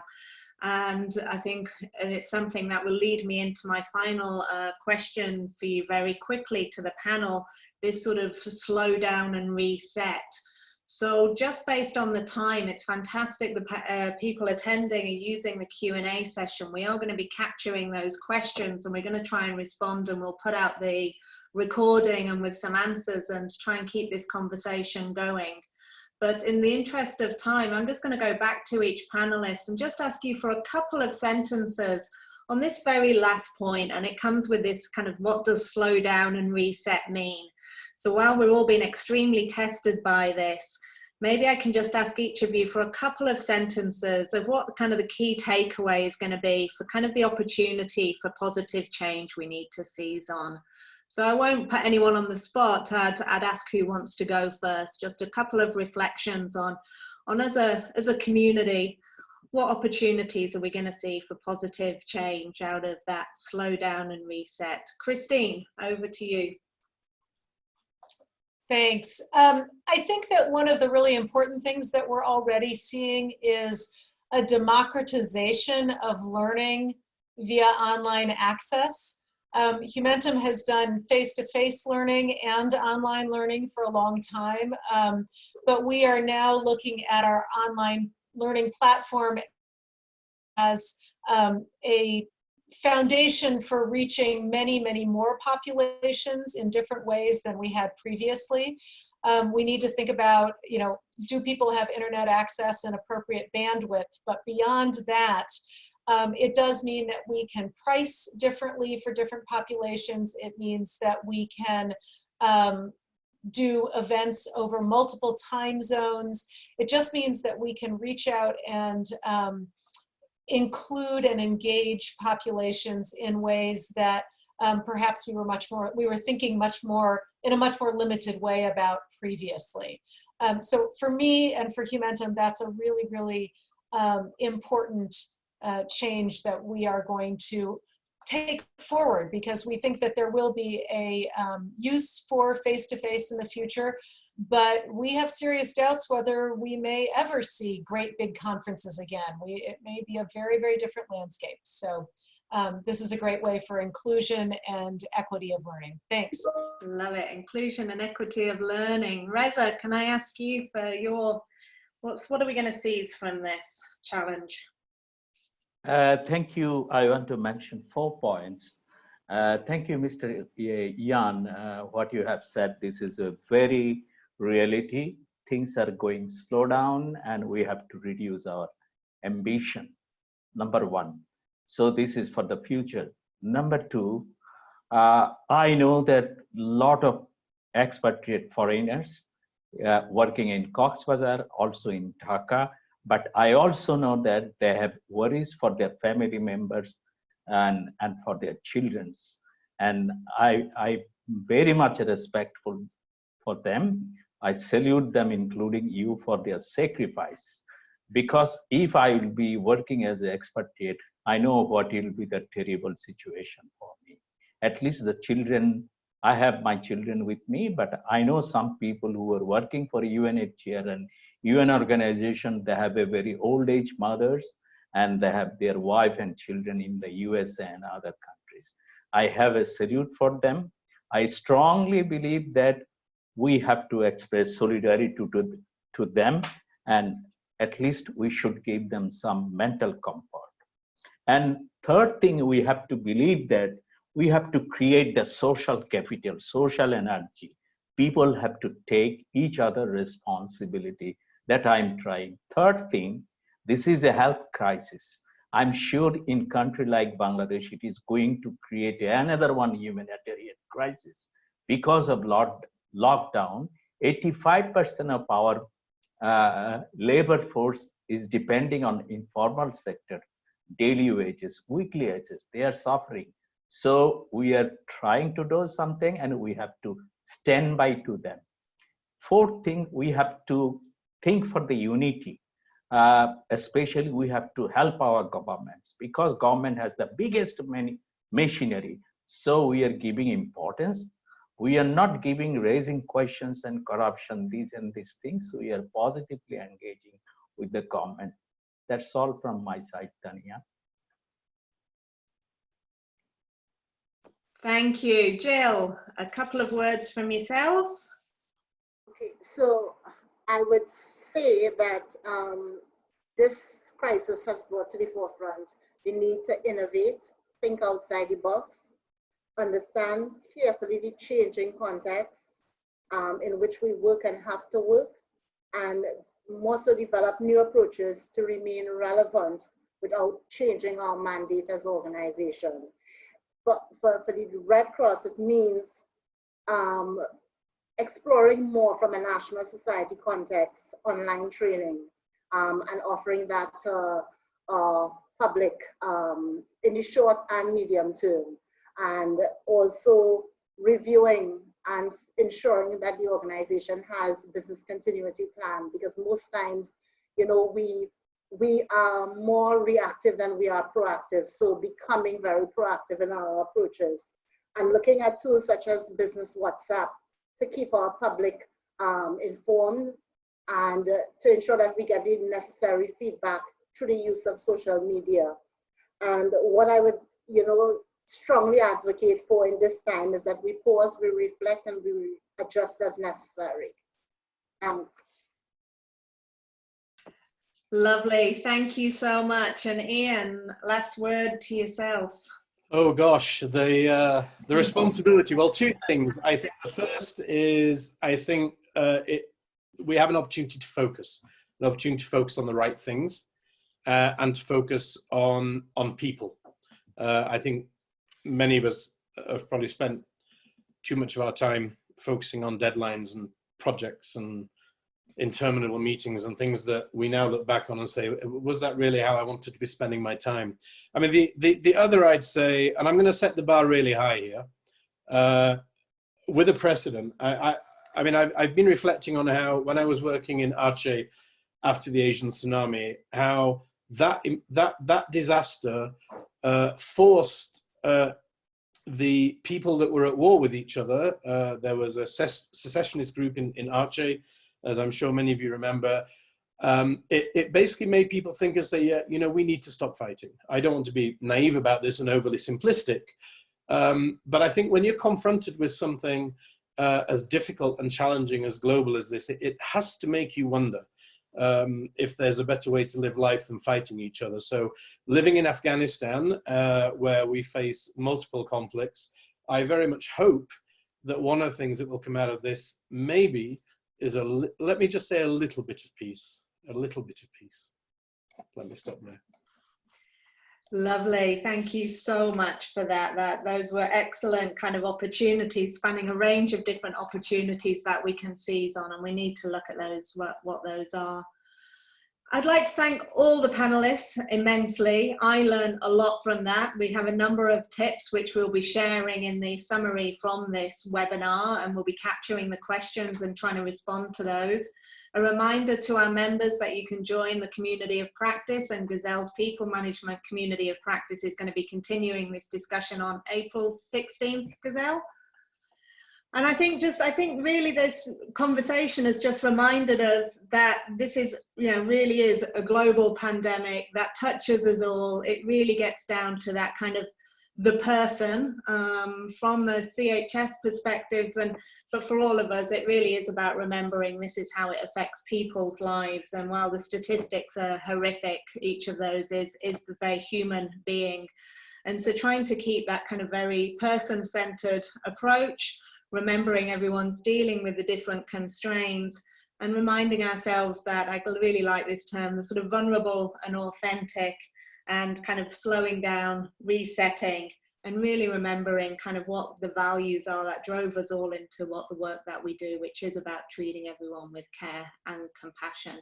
And I think it's something that will lead me into my final question for you very quickly to the panel, this sort of slow down and reset. So just based on the time, it's fantastic the people attending are using the Q&A session. We are going to be capturing those questions and we're going to try and respond, and we'll put out the recording and with some answers and try and keep this conversation going. But in the interest of time, I'm just going to go back to each panelist and just ask you for a couple of sentences on this very last point, and it comes with this kind of, what does slow down and reset mean? So while we're all being extremely tested by this, maybe I can just ask each of you for a couple of sentences of what kind of the key takeaway is going to be for kind of the opportunity for positive change we need to seize on. So I won't put anyone on the spot. I'd ask who wants to go first. Just a couple of reflections on as a community, what opportunities are we going to see for positive change out of that slow down and reset? Christine, over to you. Thanks. I think that one of the really important things that we're already seeing is a democratization of learning via online access. Hue Mentum has done face-to-face learning and online learning for a long time, but we are now looking at our online learning platform as a foundation for reaching many, many more populations in different ways than we had previously. We need to think about, do people have internet access and appropriate bandwidth? But beyond that, it does mean that we can price differently for different populations. It means that we can do events over multiple time zones. It just means that we can reach out and include and engage populations in ways that perhaps we were thinking much more in a much more limited way about previously. So for me and for Hue Mentum, that's a really, really important change that we are going to take forward, because we think that there will be a use for face-to-face in the future, but we have serious doubts whether we may ever see great big conferences again. It may be a very, very different landscape. So this is a great way for inclusion and equity of learning. Thanks. Love it. Inclusion and equity of learning. Reza, can I ask you for your, what are we going to seize from this challenge? Thank you. I want to mention 4 points. Thank you, Mr. Ian. What you have said, this is a very reality. Things are going slow down and we have to reduce our ambition. Number 1. So this is for the future. Number 2, I know that a lot of expatriate foreigners working in Cox's Bazar, also in Dhaka, but I also know that they have worries for their family members and for their children. And I very much respectful for them. I salute them, including you, for their sacrifice. Because if I will be working as an expatriate, I know what will be the terrible situation for me. At least the children, I have my children with me, but I know some people who are working for UNHCR and UN organization, they have a very old age mothers and they have their wife and children in the USA and other countries. I have a salute for them. I strongly believe that we have to express solidarity to them, and at least we should give them some mental comfort. And third thing, we have to believe that we have to create the social capital, social energy. People have to take each other responsibility. That I'm trying. Third thing, this is a health crisis. I'm sure in country like Bangladesh, it is going to create another one humanitarian crisis because of lockdown. 85% of our labor force is depending on informal sector, daily wages, weekly wages. They are suffering. So we are trying to do something and we have to stand by to them. Fourth thing, we have to think for the unity. Especially we have to help our governments because government has the biggest machinery. So we are giving importance. We are not raising questions and corruption, these and these things. We are positively engaging with the government. That's all from my side, Tanya. Thank you. Jill, a couple of words from yourself. Okay, so I would say that this crisis has brought to the forefront the need to innovate, think outside the box, understand carefully the changing context in which we work and have to work, and more so develop new approaches to remain relevant without changing our mandate as an organization. But for the Red Cross, it means exploring more from a national society context, online training, and offering that to public in the short and medium term, and also reviewing and ensuring that the organization has business continuity plan, because most times, you know, we are more reactive than we are proactive. So becoming very proactive in our approaches and looking at tools such as business WhatsApp to keep our public informed and to ensure that we get the necessary feedback through the use of social media. And what I would, strongly advocate for in this time is that we pause, we reflect, and we adjust as necessary. Thanks. Lovely, thank you so much. And Ian, last word to yourself. Oh gosh, the responsibility. Well, two things. I think the first is we have an opportunity to focus, on the right things, and to focus on people. I think many of us have probably spent too much of our time focusing on deadlines and projects and interminable meetings and things that we now look back on and say, was that really how I wanted to be spending my time? I mean, the other I'd say, and I'm going to set the bar really high here, with a precedent. I mean, I've been reflecting on how, when I was working in Aceh after the Asian tsunami, how that disaster forced the people that were at war with each other. There was a secessionist group in Aceh, as I'm sure many of you remember. It basically made people think and say, yeah, we need to stop fighting. I don't want to be naive about this and overly simplistic, but I think when you're confronted with something as difficult and challenging as global as this, it has to make you wonder if there's a better way to live life than fighting each other. So living in Afghanistan, where we face multiple conflicts, I very much hope that one of the things that will come out of this maybe is let me just say a little bit of peace, Let me stop there. Lovely, thank you so much for that. Those were excellent kind of opportunities, spanning a range of different opportunities that we can seize on, and we need to look at those, what those are. I'd like to thank all the panelists immensely. I learned a lot from that. We have a number of tips which we'll be sharing in the summary from this webinar, and we'll be capturing the questions and trying to respond to those. A reminder to our members that you can join the community of practice, and Gazelle's People Management Community of Practice is going to be continuing this discussion on April 16th, Gazelle. And I think really this conversation has just reminded us that this is, really is a global pandemic that touches us all. It really gets down to that kind of the person from the CHS perspective, but for all of us, it really is about remembering this is how it affects people's lives. And while the statistics are horrific, each of those is the very human being. And so trying to keep that kind of very person-centered approach, remembering everyone's dealing with the different constraints, and reminding ourselves that, I really like this term, the sort of vulnerable and authentic, and kind of slowing down, resetting, and really remembering kind of what the values are that drove us all into what the work that we do, which is about treating everyone with care and compassion.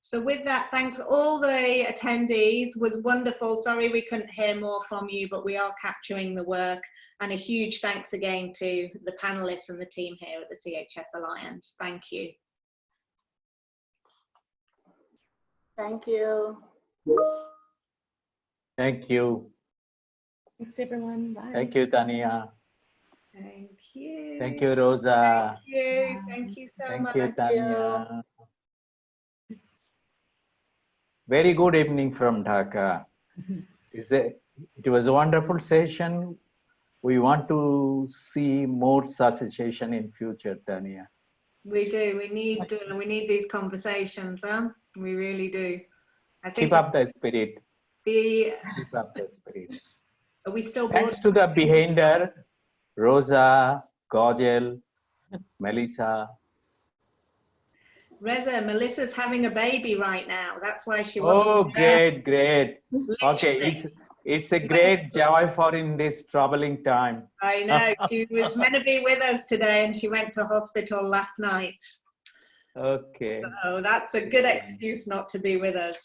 So with that, thanks all the attendees. It was wonderful. Sorry we couldn't hear more from you, but we are capturing the work. And a huge thanks again to the panelists and the team here at the CHS Alliance. Thank you. Thank you. Thank you. Thanks, everyone. Bye. Thank you, Tanya. Thank you. Thank you, Rosa. Thank you. Thank you so much. Thank you, Tanya. Very good evening from Dhaka. It was a wonderful session. We want to see more such session in future, Tanya. We do. We need these conversations, huh? We really do. I think Keep up the spirit. Keep up the spirit. Are we still Thanks to the behinder, Rosa, Gojel, Melissa. Reza, Melissa's having a baby right now. That's why she wasn't. Oh, there. great. Okay, it's a great joy for in this troubling time. I know. She was meant to be with us today and she went to hospital last night. Okay. So that's a good excuse not to be with us.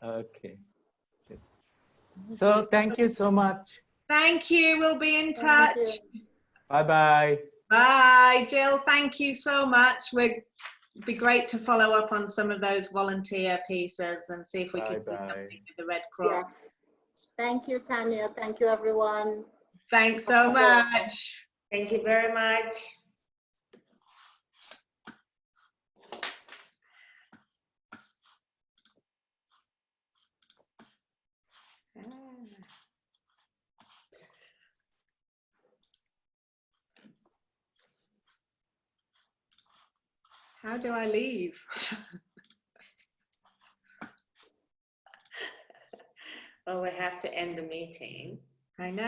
Okay. So thank you so much. Thank you. We'll be in touch. Bye-bye. Bye. Jill, thank you so much. It'd be great to follow up on some of those volunteer pieces and see if we can do something with the Red Cross. Yes. Thank you, Tanya. Thank you, everyone. Thanks so much. Thank you very much. How do I leave? Well, we have to end the meeting. I know.